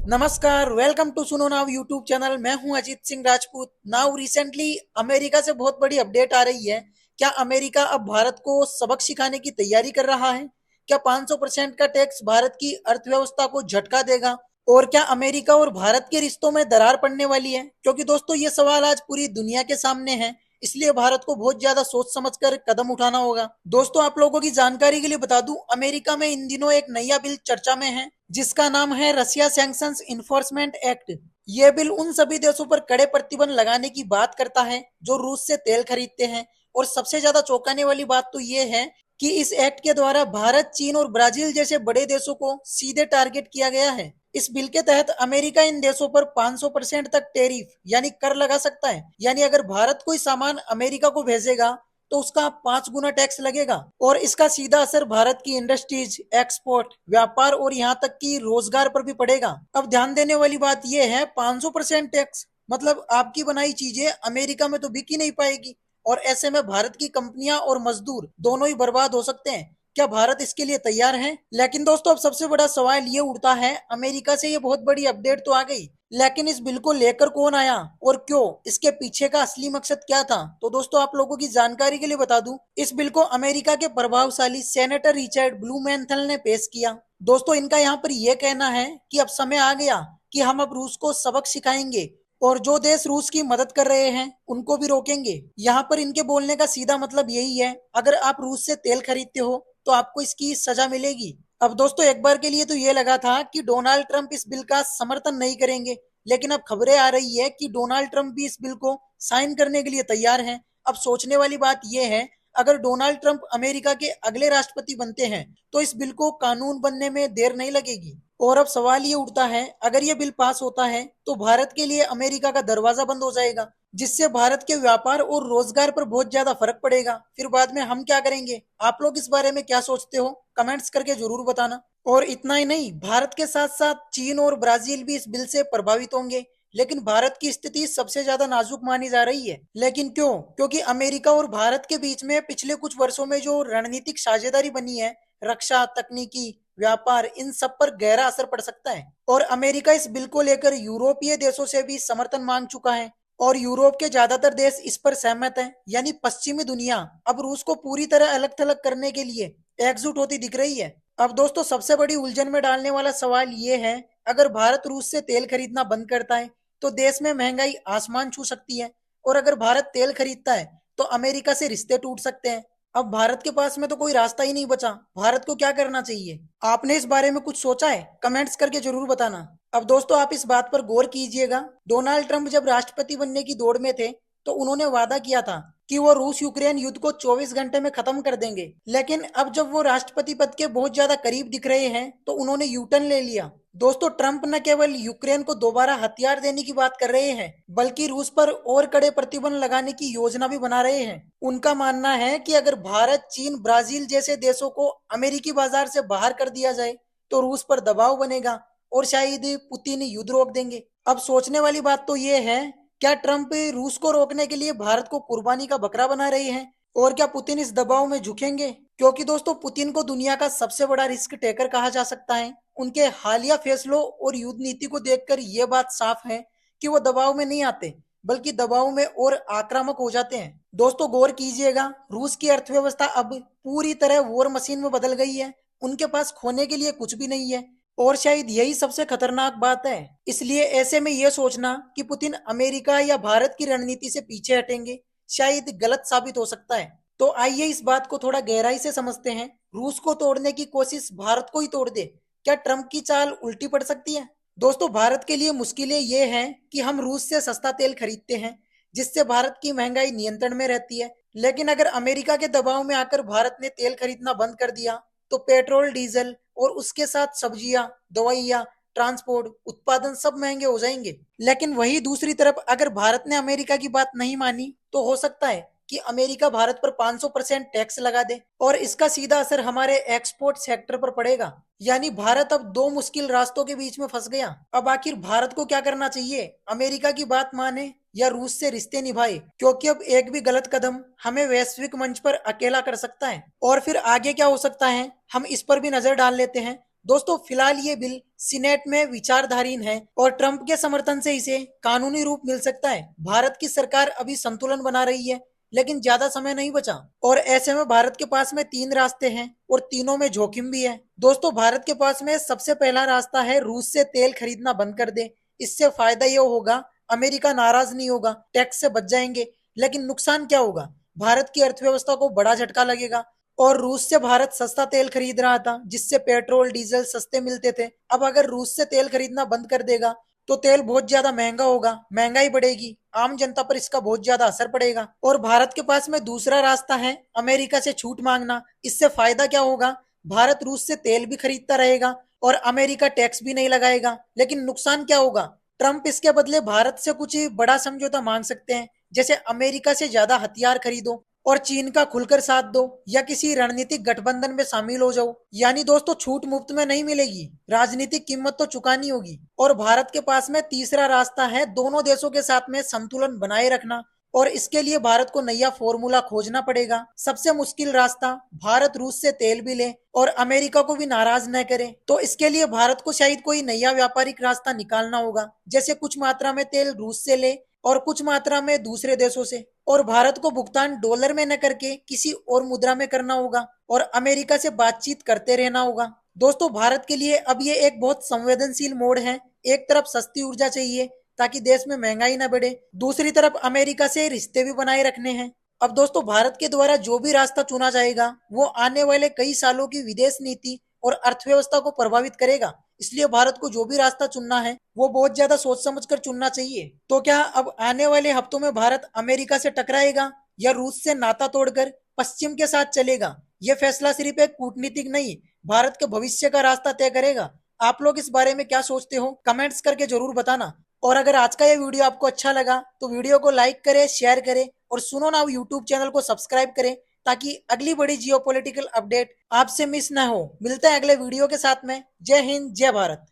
नमस्कार, welcome to सुनो now YouTube channel. मैं हूं Ajit Singh Rajput. Now recently America से बहुत बड़ी अपडेट आ रही है। क्या अमेरिका अब भारत को सबक सिखाने की तैयारी कर रहा है? क्या 500% का टैक्स भारत की अर्थव्यवस्था को झटका देगा? और क्या अमेरिका और भारत के रिश्तों में दरार पड़ने वाली है? क्योंकि दोस्तों ये सवाल आज पूरी दुनिया के सामने है, इसलिए भारत को बहुत ज्यादा सोच समझकर कदम उठाना होगा। दोस्तों आप लोगों की जानकारी के लिए बता दूं, अमेरिका में इन दिनों एक नया बिल चर्चा में है जिसका नाम है रसिया सैंक्शंस इन्फोर्समेंट एक्ट। ये बिल उन सभी देशों पर कड़े प्रतिबंध लगाने की बात करता है जो रूस से तेल खरीदते हैं। और सबसे ज्यादा चौंकाने वाली बात तो ये है कि इस एक्ट के द्वारा भारत, चीन और ब्राजील जैसे बड़े देशों को सीधे टारगेट किया गया है। इस बिल के तहत अमेरिका इन देशों पर 500% तक टैरिफ यानी कर लगा सकता है। यानी अगर भारत कोई सामान अमेरिका को भेजेगा तो उसका 5 गुना टैक्स लगेगा और इसका सीधा असर भारत की इंडस्ट्रीज, एक्सपोर्ट, व्यापार और यहाँ तक कि रोजगार पर भी पड़ेगा। अब ध्यान देने वाली बात यह है, 500% टैक्स मतलब आपकी बनाई चीजें अमेरिका में तो बिक ही नहीं पाएगी और ऐसे में भारत की कंपनियां और मजदूर दोनों ही बर्बाद हो सकते हैं। क्या भारत इसके लिए तैयार है? लेकिन दोस्तों अब सबसे बड़ा सवाल ये उठता है, अमेरिका से ये बहुत बड़ी अपडेट तो आ गई, लेकिन इस बिल को लेकर कौन आया और क्यों? इसके पीछे का असली मकसद क्या था? तो दोस्तों आप लोगों की जानकारी के लिए बता दूं, इस बिल को अमेरिका के प्रभावशाली सेनेटर रिचर्ड ब्लूमेंथल ने पेश किया। दोस्तों इनका यहाँ पर यह कहना है कि अब समय आ गया कि हम अब रूस को सबक सिखाएंगे और जो देश रूस की मदद कर रहे हैं उनको भी रोकेंगे। यहाँ पर इनके बोलने का सीधा मतलब यही है, अगर आप रूस से तेल खरीदते हो तो आपको इसकी सजा मिलेगी। अब दोस्तों एक बार के लिए तो ये लगा था कि डोनाल्ड ट्रंप इस बिल का समर्थन नहीं करेंगे, लेकिन अब खबरें आ रही है कि डोनाल्ड ट्रंप भी इस बिल को साइन करने के लिए तैयार हैं। अब सोचने वाली बात यह है, अगर डोनाल्ड ट्रंप अमेरिका के अगले राष्ट्रपति बनते हैं तो इस बिल को कानून बनने में देर नहीं लगेगी। और अब सवाल ये उठता है, अगर ये बिल पास होता है तो भारत के लिए अमेरिका का दरवाजा बंद हो जाएगा, जिससे भारत के व्यापार और रोजगार पर बहुत ज्यादा फर्क पड़ेगा। फिर बाद में हम क्या करेंगे? आप लोग इस बारे में क्या सोचते हो? कमेंट्स करके जरूर बताना। और इतना ही नहीं, भारत के साथ साथ चीन और ब्राजील भी इस बिल से प्रभावित होंगे, लेकिन भारत की स्थिति सबसे ज्यादा नाजुक मानी जा रही है। लेकिन क्यों? क्योंकि अमेरिका और भारत के बीच में पिछले कुछ वर्षों में जो रणनीतिक साझेदारी बनी है, रक्षा, तकनीकी, व्यापार, इन सब पर गहरा असर पड़ सकता है। और अमेरिका इस बिल को लेकर यूरोपीय देशों से भी समर्थन मांग चुका है और यूरोप के ज्यादातर देश इस पर सहमत हैं। यानी पश्चिमी दुनिया अब रूस को पूरी तरह अलग थलग करने के लिए एकजुट होती दिख रही है। अब दोस्तों सबसे बड़ी उलझन में डालने वाला सवाल ये है, अगर भारत रूस से तेल खरीदना बंद करता है तो देश में महंगाई आसमान छू सकती है, और अगर भारत तेल खरीदता है तो अमेरिका से रिश्ते टूट सकते हैं। अब भारत के पास में तो कोई रास्ता ही नहीं बचा। भारत को क्या करना चाहिए? आपने इस बारे में कुछ सोचा है? कमेंट्स करके जरूर बताना। अब दोस्तों आप इस बात पर गौर कीजिएगा, डोनाल्ड ट्रंप जब राष्ट्रपति बनने की दौड़ में थे तो उन्होंने वादा किया था कि वो रूस यूक्रेन युद्ध को 24 घंटे में खत्म कर देंगे। लेकिन अब जब वो राष्ट्रपति पद के बहुत ज्यादा करीब दिख रहे हैं तो उन्होंने यूटर्न ले लिया। दोस्तों ट्रंप न केवल यूक्रेन को दोबारा हथियार देने की बात कर रहे हैं, बल्कि रूस पर और कड़े प्रतिबंध लगाने की योजना भी बना रहे हैं। उनका मानना है कि अगर भारत, चीन, ब्राजील जैसे देशों को अमेरिकी बाजार से बाहर कर दिया जाए तो रूस पर दबाव बनेगा और शायद पुतिन युद्ध रोक देंगे। अब सोचने वाली बात तो ये है, क्या ट्रंप रूस को रोकने के लिए भारत को कुर्बानी का बकरा बना रहे हैं? और क्या पुतिन इस दबाव में झुकेंगे? क्योंकि दोस्तों पुतिन को दुनिया का सबसे बड़ा रिस्क टेकर कहा जा सकता है। उनके हालिया फैसलों और युद्ध नीति को देखकर यह बात साफ है कि वो दबाव में नहीं आते, बल्कि दबाव में और आक्रामक हो जाते हैं। दोस्तों गौर कीजिएगा, रूस की अर्थव्यवस्था अब पूरी तरह वॉर मशीन में बदल गई है। उनके पास खोने के लिए कुछ भी नहीं है और शायद यही सबसे खतरनाक बात है। इसलिए ऐसे में यह सोचना कि पुतिन अमेरिका या भारत की रणनीति से पीछे हटेंगे शायद गलत साबित हो सकता है। तो आइए इस बात को थोड़ा गहराई से समझते हैं। रूस को तोड़ने की कोशिश भारत को ही तोड़ दे, क्या ट्रंप की चाल उल्टी पड़ सकती है? दोस्तों भारत के लिए मुश्किलें ये हैं कि हम रूस से सस्ता तेल खरीदते हैं, जिससे भारत की महंगाई नियंत्रण में रहती है। लेकिन अगर अमेरिका के दबाव में आकर भारत ने तेल खरीदना बंद कर दिया तो पेट्रोल, डीजल और उसके साथ सब्जियां, दवाइयां, ट्रांसपोर्ट, उत्पादन सब महंगे हो जाएंगे। लेकिन वही दूसरी तरफ अगर भारत ने अमेरिका की बात नहीं मानी तो हो सकता है कि अमेरिका भारत पर 500% टैक्स लगा दे और इसका सीधा असर हमारे एक्सपोर्ट सेक्टर पर पड़ेगा। यानी भारत अब दो मुश्किल रास्तों के बीच में फंस गया। अब आखिर भारत को क्या करना चाहिए? अमेरिका की बात माने या रूस से रिश्ते निभाए? क्योंकि अब एक भी गलत कदम हमें वैश्विक मंच पर अकेला कर सकता है। और फिर आगे क्या हो सकता है, हम इस पर भी नजर डाल लेते हैं। दोस्तों फिलहाल ये बिल सीनेट में विचारधारीन है और ट्रंप के समर्थन से इसे कानूनी रूप मिल सकता है। भारत की सरकार अभी संतुलन बना रही है, लेकिन ज्यादा समय नहीं बचा और ऐसे में भारत के पास में तीन रास्ते हैं और तीनों में जोखिम भी है। दोस्तों, भारत के पास में सबसे पहला रास्ता है रूस से तेल खरीदना बंद कर दे। इससे फायदा ये होगा, अमेरिका नाराज नहीं होगा, टैक्स से बच जाएंगे। लेकिन नुकसान क्या होगा? भारत की अर्थव्यवस्था को बड़ा झटका लगेगा। और रूस से भारत सस्ता तेल खरीद रहा था, जिससे पेट्रोल डीजल सस्ते मिलते थे। अब अगर रूस से तेल खरीदना बंद कर देगा तो तेल बहुत ज्यादा महंगा होगा, महंगाई बढ़ेगी, आम जनता पर इसका बहुत ज्यादा असर पड़ेगा। और भारत के पास में दूसरा रास्ता है अमेरिका से छूट मांगना। इससे फायदा क्या होगा? भारत रूस से तेल भी खरीदता रहेगा और अमेरिका टैक्स भी नहीं लगाएगा। लेकिन नुकसान क्या होगा? ट्रंप इसके बदले भारत से कुछ बड़ा समझौता मांग सकते हैं, जैसे अमेरिका से ज्यादा हथियार खरीदो और चीन का खुलकर साथ दो, या किसी रणनीतिक गठबंधन में शामिल हो जाओ। यानी दोस्तों, छूट मुफ्त में नहीं मिलेगी, राजनीतिक कीमत तो चुकानी होगी। और भारत के पास में तीसरा रास्ता है दोनों देशों के साथ में संतुलन बनाए रखना, और इसके लिए भारत को नया फॉर्मूला खोजना पड़ेगा। सबसे मुश्किल रास्ता, भारत रूस से तेल भी ले और अमेरिका को भी नाराज न करे। तो इसके लिए भारत को शायद कोई नया व्यापारिक रास्ता निकालना होगा, जैसे कुछ मात्रा में तेल रूस से ले और कुछ मात्रा में दूसरे देशों से, और भारत को भुगतान डॉलर में न करके किसी और मुद्रा में करना होगा और अमेरिका से बातचीत करते रहना होगा। दोस्तों, भारत के लिए अब ये एक बहुत संवेदनशील मोड़ है। एक तरफ सस्ती ऊर्जा चाहिए ताकि देश में महंगाई न बढ़े, दूसरी तरफ अमेरिका से रिश्ते भी बनाए रखने हैं। अब दोस्तों, भारत के द्वारा जो भी रास्ता चुना जाएगा वो आने वाले कई सालों की विदेश नीति और अर्थव्यवस्था को प्रभावित करेगा। इसलिए भारत को जो भी रास्ता चुनना है वो बहुत ज्यादा सोच समझ कर चुनना चाहिए। तो क्या अब आने वाले हफ्तों में भारत अमेरिका से टकराएगा या रूस से नाता तोड़कर पश्चिम के साथ चलेगा? ये फैसला सिर्फ एक कूटनीतिक नहीं, भारत के भविष्य का रास्ता तय करेगा। आप लोग इस बारे में क्या सोचते हो? कमेंट्स करके जरूर बताना। और अगर आज का ये वीडियो आपको अच्छा लगा तो वीडियो को लाइक करें, शेयर करें और सुनो नाउ यूट्यूब चैनल को सब्सक्राइब करें, ताकि अगली बड़ी जियोपॉलिटिकल अपडेट आपसे मिस ना हो। मिलते हैं अगले वीडियो के साथ में। जय हिंद, जय भारत।